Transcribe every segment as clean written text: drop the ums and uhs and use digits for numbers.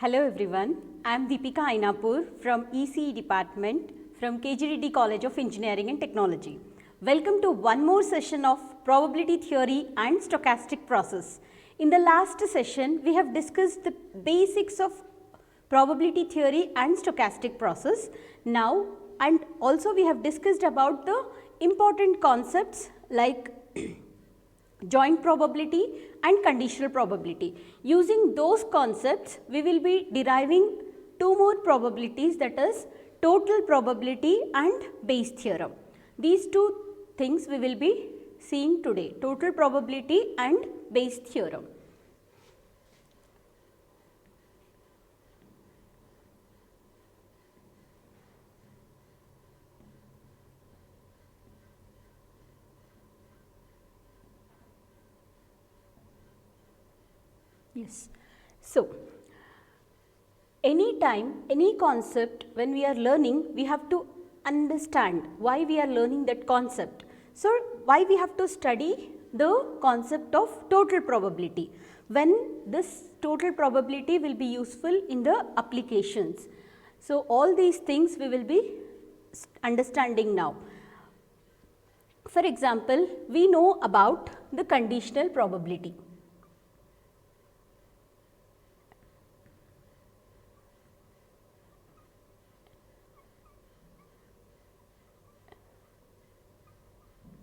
Hello everyone, I am Deepika Ainapur from ECE department from KGDD College of Engineering and Technology. Welcome to one more session of probability theory and stochastic process. In the last session, we have discussed the basics of probability theory and stochastic process. Now, and also we have discussed about the important concepts like joint probability and conditional probability. Using those concepts, we will be deriving two more probabilities, that is total probability and Bayes theorem. These two things we will be seeing today, total probability and Bayes theorem. Yes. So, any time, any concept when we are learning, we have to understand why we are learning that concept. So, why we have to study the concept of total probability, when this total probability will be useful in the applications. So, all these things we will be understanding now. For example, we know about the conditional probability.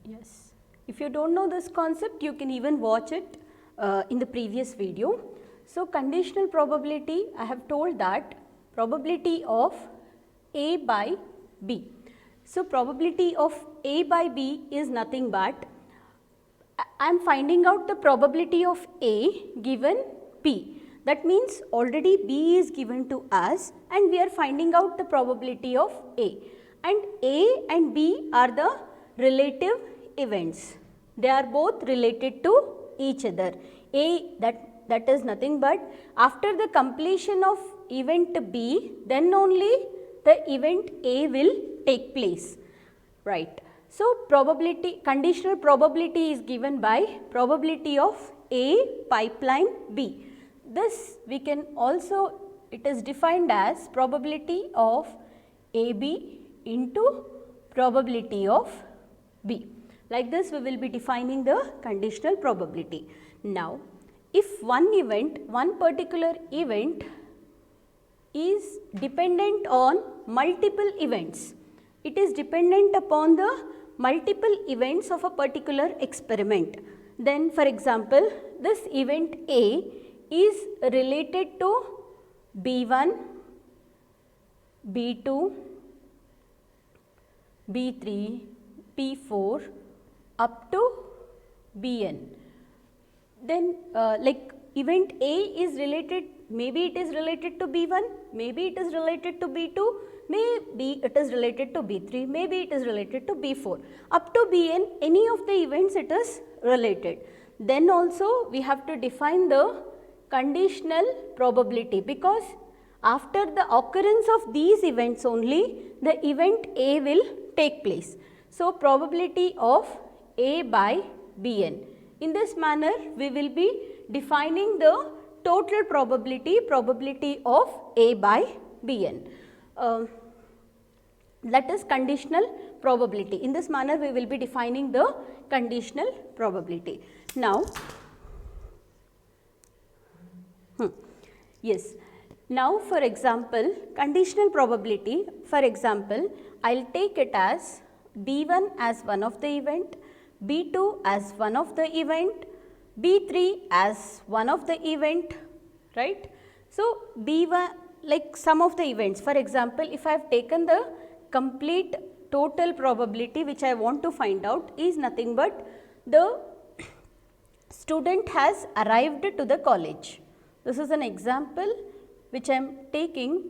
Yes, if you don't know this concept, you can even watch it in the previous video. So, conditional probability, I have told that probability of A by B. So, probability of A by B is nothing but I am finding out the probability of A given B. That means already B is given to us and we are finding out the probability of A. And A and B are the relative events. They are both related to each other. A, that is nothing but after the completion of event B, then only the event A will take place, right. So, probability, conditional probability is given by probability of A pipeline B. This we can also, it is defined as probability of AB into probability of B. Like this we will be defining the conditional probability. Now, if one particular event is dependent on multiple events, it is dependent upon the multiple events of a particular experiment. Then for example, this event A is related to B1, B2, B3, P4 up to Bn. Then like event A is related, maybe it is related to B1, maybe it is related to B2, maybe it is related to B3, maybe it is related to B4. Up to Bn, any of the events it is related. Then also we have to define the conditional probability, because after the occurrence of these events only the event A will take place. So, probability of A by Bn. In this manner, we will be defining the total probability of A by Bn. That is conditional probability. In this manner, we will be defining the conditional probability. Now, yes. Now, for example, conditional probability, for example, I will take it as B1 as one of the event, B2 as one of the event, B3 as one of the event, right. So, B1 like some of the events, for example, if I have taken the complete total probability which I want to find out is nothing but the student has arrived to the college. This is an example which I am taking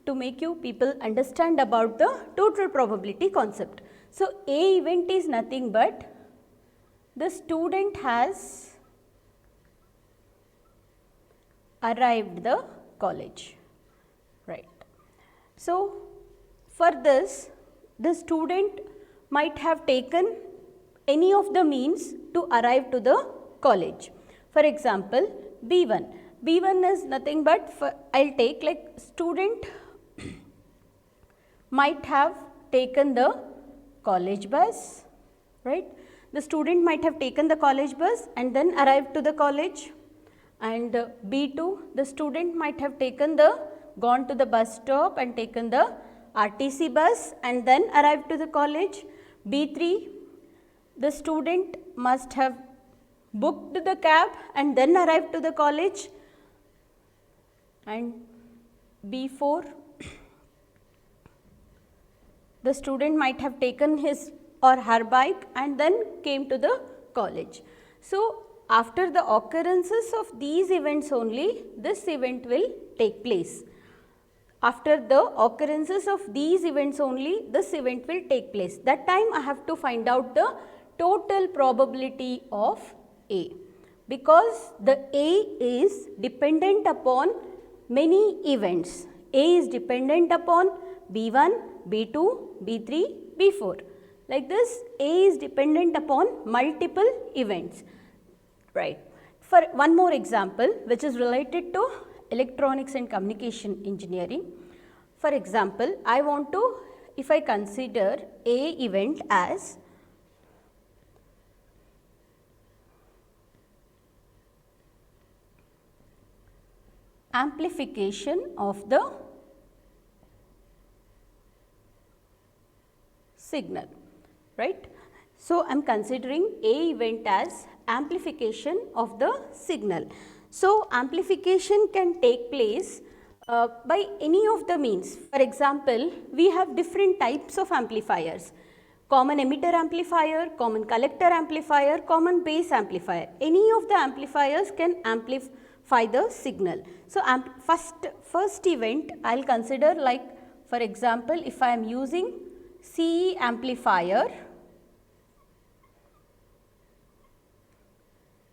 to make you people understand about the total probability concept. So, A event is nothing but the student has arrived the college, right. So, for this the student might have taken any of the means to arrive to the college. For example, B1, B1 is nothing but, I'll take like student might have taken the college bus, right. The student might have taken the college bus and then arrived to the college. And B2, the student might have gone to the bus stop and taken the RTC bus and then arrived to the college. B3, the student must have booked the cab and then arrived to the college. And B4, the student might have taken his or her bike and then came to the college. So, after the occurrences of these events only, this event will take place. After the occurrences of these events only, this event will take place. That time I have to find out the total probability of A, because the A is dependent upon many events. A is dependent upon B1, B2, B3, B4. Like this, A is dependent upon multiple events, right. For one more example, which is related to electronics and communication engineering. For example, I want to, if I consider A event as amplification of the signal, right. So, I am considering A event as amplification of the signal. So, amplification can take place by any of the means. For example, we have different types of amplifiers: common emitter amplifier, common collector amplifier, common base amplifier. Any of the amplifiers can amplify the signal. So, first event I will consider, like for example, if I am using CE amplifier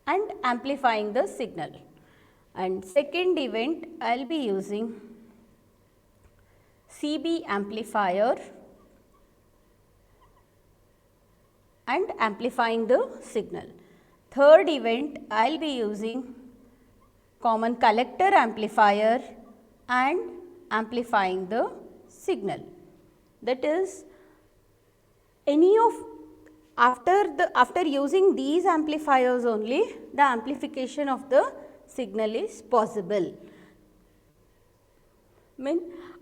and amplifying the signal, and second event I will be using CB amplifier and amplifying the signal. Third event I will be using common collector amplifier and amplifying the signal. That is, any of after using these amplifiers only, the amplification of the signal is possible.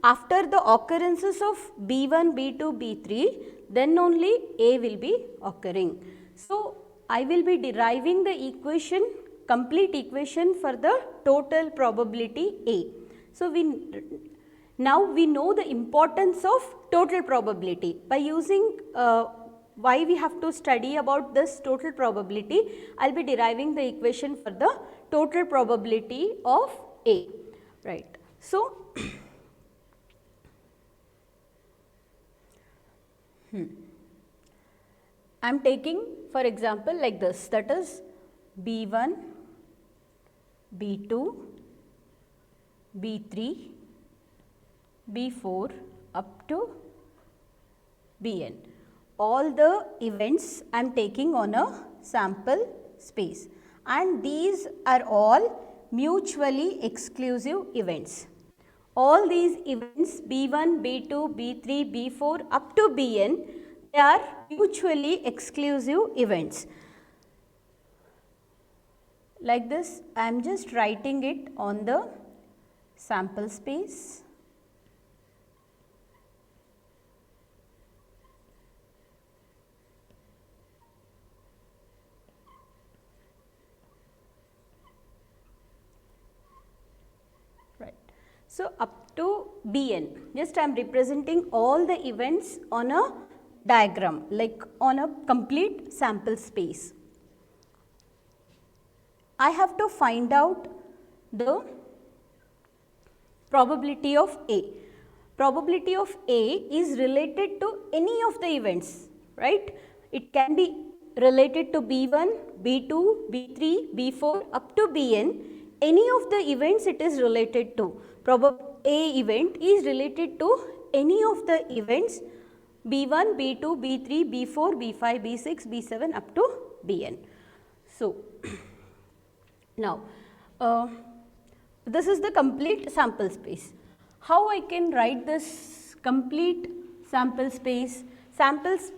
After the occurrences of B1, B2, B3, then only A will be occurring. So, I will be deriving the equation, complete equation for the total probability A. So, now we know the importance of total probability. By using why we have to study about this total probability, I will be deriving the equation for the total probability of A, right. So, I am taking for example like this, that is B1, B2, B3, B4 up to Bn. All the events I am taking on a sample space, and these are all mutually exclusive events. All these events B1, B2, B3, B4 up to Bn, they are mutually exclusive events. Like this, I am just writing it on the sample space. So, up to Bn, just I am representing all the events on a diagram, like on a complete sample space. I have to find out the probability of A. Probability of A is related to any of the events, right. It can be related to B1, B2, B3, B4 up to Bn. Any of the events it is related to. A event is related to any of the events B1, B2, B3, B4, B5, B6, B7 up to Bn. So, now this is the complete sample space. How I can write this complete sample space?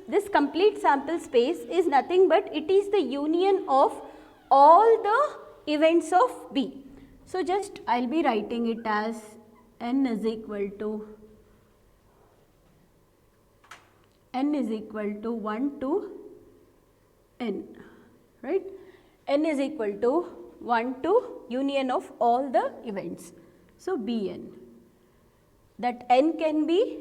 This complete sample space is nothing but it is the union of all the events of B. So, just I will be writing it as n is equal to 1 to n, right? N is equal to 1 to union of all the events. So, Bn, that n can be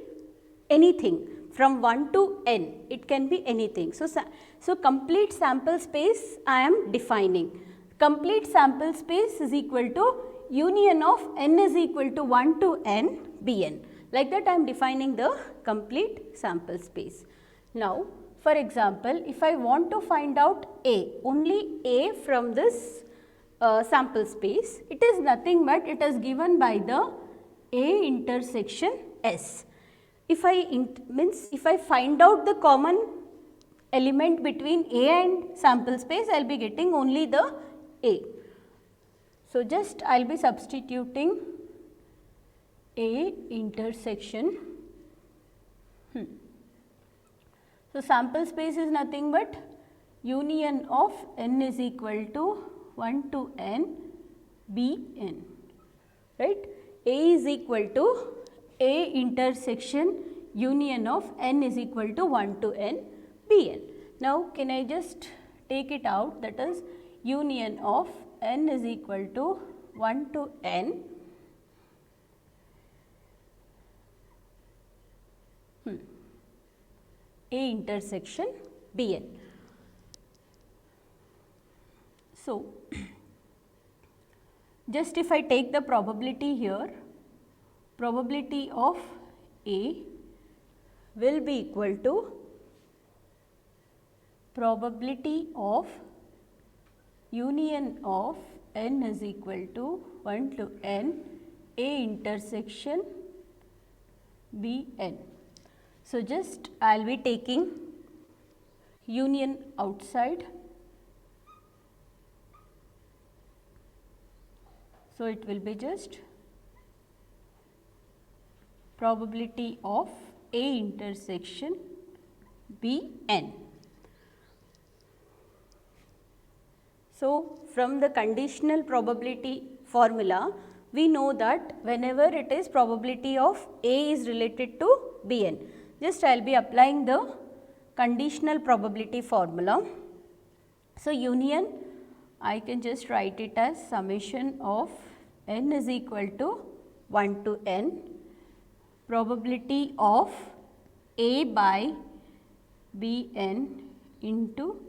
anything from 1 to n, it can be anything. So, complete sample space I am defining. Complete sample space is equal to union of n is equal to 1 to n Bn. Like that I am defining the complete sample space. Now, for example, if I want to find out A, only A from this sample space, it is nothing but it is given by the A intersection S. If I find out the common element between A and sample space, I will be getting only the A. So, just I will be substituting A intersection. So, sample space is nothing but union of n is equal to 1 to n Bn, right. A is equal to A intersection union of n is equal to 1 to n Bn. Now, can I just take it out, that is union of n is equal to 1 to n A intersection Bn. So, just if I take the probability here, probability of A will be equal to probability of union of n is equal to 1 to n A intersection Bn. So, just I will be taking union outside. So, it will be just probability of A intersection Bn. So, from the conditional probability formula, we know that whenever it is probability of A is related to Bn, just I will be applying the conditional probability formula. So, union I can just write it as summation of n is equal to 1 to n probability of A by Bn into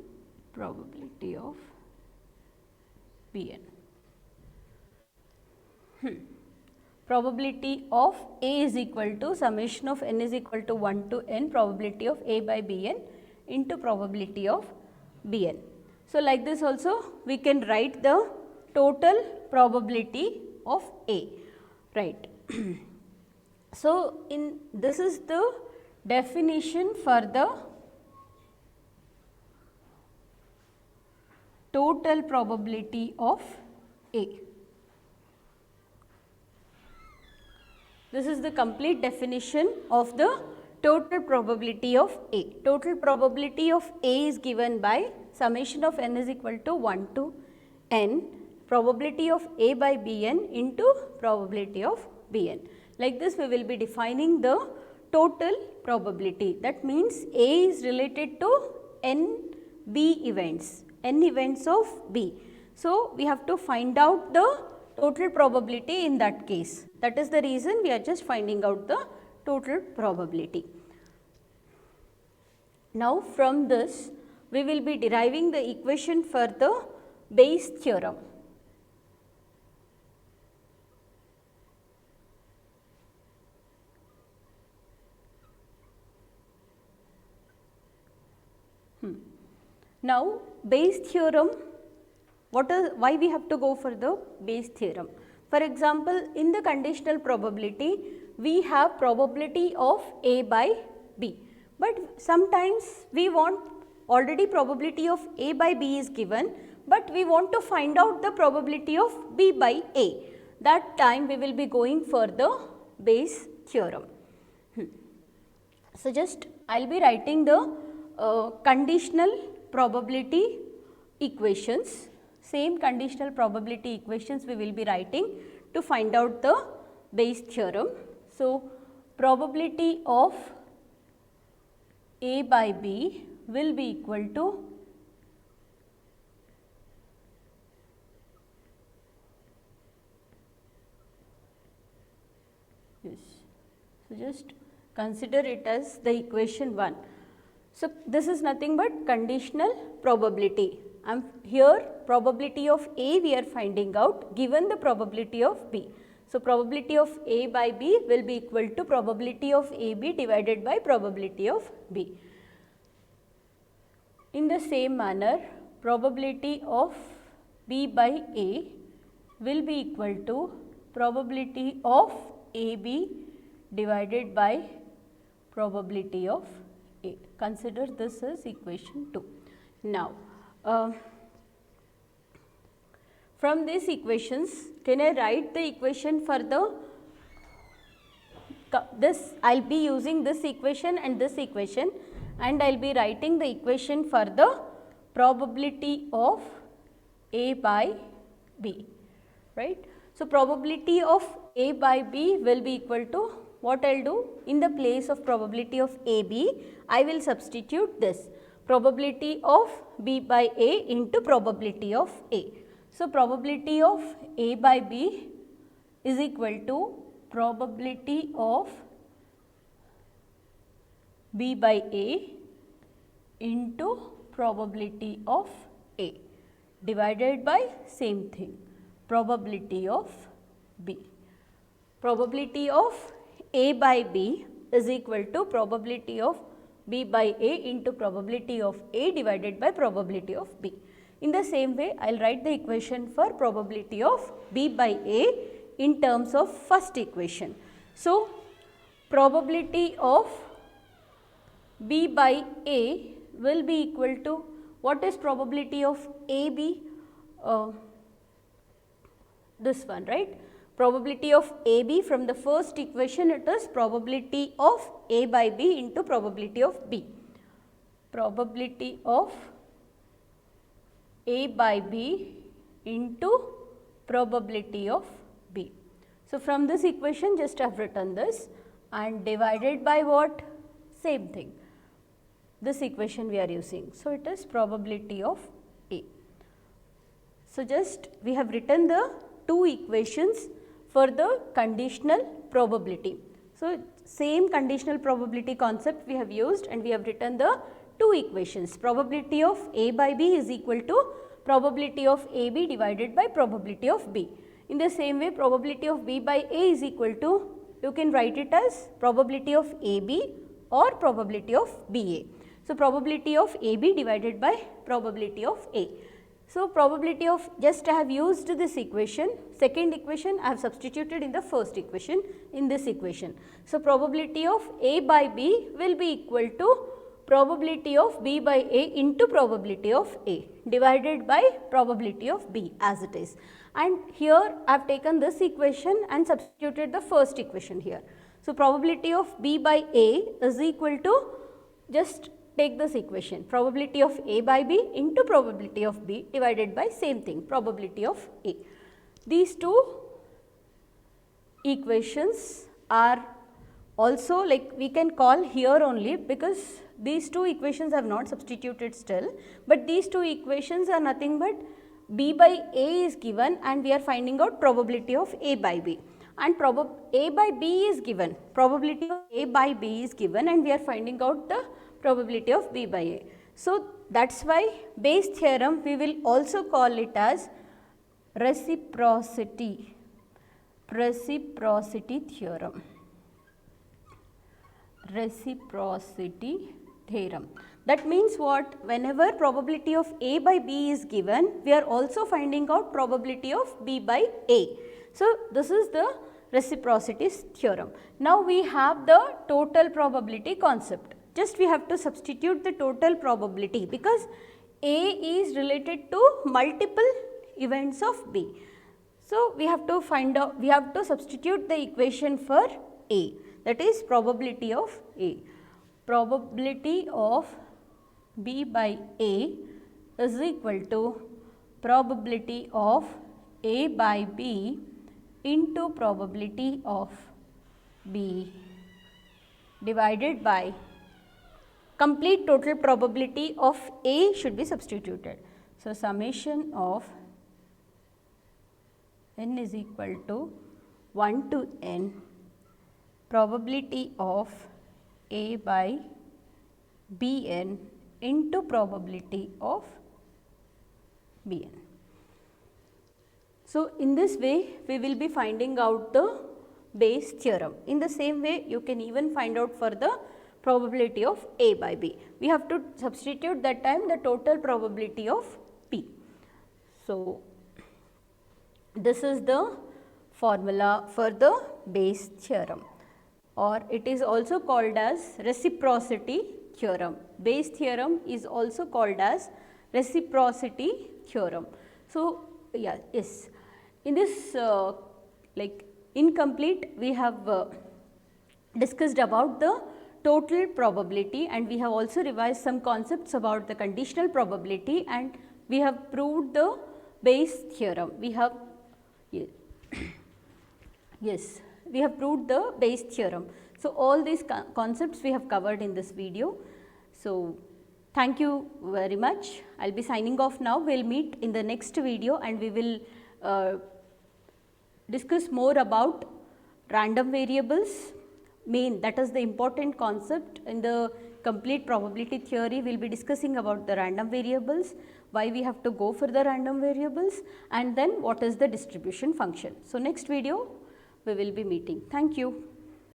probability of Bn. Probability of A is equal to summation of n is equal to 1 to n probability of A by Bn into probability of Bn. So, like this also we can write the total probability of A, right. So, this is the definition for the total probability of A. This is the complete definition of the total probability of A. Total probability of A is given by summation of n is equal to 1 to n probability of A by Bn into probability of Bn. Like this we will be defining the total probability. That means A is related to n B events, n events of B. So, we have to find out the total probability in that case. That is the reason we are just finding out the total probability. Now, from this we will be deriving the equation for the Bayes theorem. Now, Bayes theorem, why we have to go for the Bayes theorem? For example, in the conditional probability, we have probability of A by B, but sometimes we want already probability of A by B is given, but we want to find out the probability of B by A. that time we will be going for the Bayes theorem. So, just I will be writing the conditional probability equations, same conditional probability equations we will be writing to find out the Bayes theorem. So, probability of A by B will be equal to so just consider it as the equation 1. So, this is nothing but conditional probability. Here probability of A we are finding out given the probability of B. So, probability of A by B will be equal to probability of AB divided by probability of B. In the same manner, probability of B by A will be equal to probability of AB divided by probability of A. Consider this as equation 2. Now, from these equations, can I write the equation for the this? I will be using this equation and this equation, and I will be writing the equation for the probability of A by B, right. So, probability of A by B will be equal to what I will do in the place of probability of AB, I will substitute this probability of B by A into probability of A. So, probability of A by B is equal to probability of B by A into probability of A divided by same thing probability of B. Probability of A by B is equal to probability of B by A into probability of A divided by probability of B. In the same way, I will write the equation for probability of B by A in terms of first equation. So, probability of B by A will be equal to what is probability of AB? This one, right. Probability of AB from the first equation, it is probability of A by B into probability of B. Probability of A by B into probability of B. So, from this equation just I have written this and divided by what? Same thing, this equation we are using. So, it is probability of A. So, just we have written the two equations for the conditional probability. So, same conditional probability concept we have used and we have written the two equations. Probability of A by B is equal to probability of AB divided by probability of B. In the same way, probability of B by A is equal to, you can write it as probability of AB or probability of BA. So, probability of AB divided by probability of A. So, probability of, just I have used this equation, second equation I have substituted in the first equation in this equation. So, probability of A by B will be equal to probability of B by A into probability of A divided by probability of B as it is. And here I have taken this equation and substituted the first equation here. So, probability of B by A is equal to, just take this equation, probability of A by B into probability of B divided by same thing, probability of A. These two equations are also, like, we can call here only because these two equations have not substituted still, but these two equations are nothing but B by A is given and we are finding out probability of A by B, and A by B is given, probability of A by B is given and we are finding out the probability of B by A. So, that is why Bayes theorem we will also call it as reciprocity theorem. Reciprocity theorem. That means what? Whenever probability of A by B is given, we are also finding out probability of B by A. So, this is the reciprocity theorem. Now, we have the total probability concept. Just we have to substitute the total probability because A is related to multiple events of B. So, we have to find out, we have to substitute the equation for A, that is probability of A. Probability of B by A is equal to probability of A by B into probability of B divided by complete total probability of A should be substituted. So, summation of n is equal to 1 to n probability of A by Bn into probability of Bn. So, in this way we will be finding out the Bayes theorem. In the same way you can even find out for the probability of A by B. We have to substitute that time the total probability of P. So, this is the formula for the Bayes theorem, or it is also called as reciprocity theorem. Bayes theorem is also called as reciprocity theorem. So, yes, in this like incomplete we have discussed about the total probability, and we have also revised some concepts about the conditional probability, and we have proved the Bayes theorem. We have yes, we have proved the Bayes theorem. So, all these concepts we have covered in this video. So, thank you very much. I will be signing off now. We will meet in the next video and we will discuss more about random variables. That is the important concept in the complete probability theory. We will be discussing about the random variables, why we have to go for the random variables, and then what is the distribution function. So, next video we will be meeting. Thank you.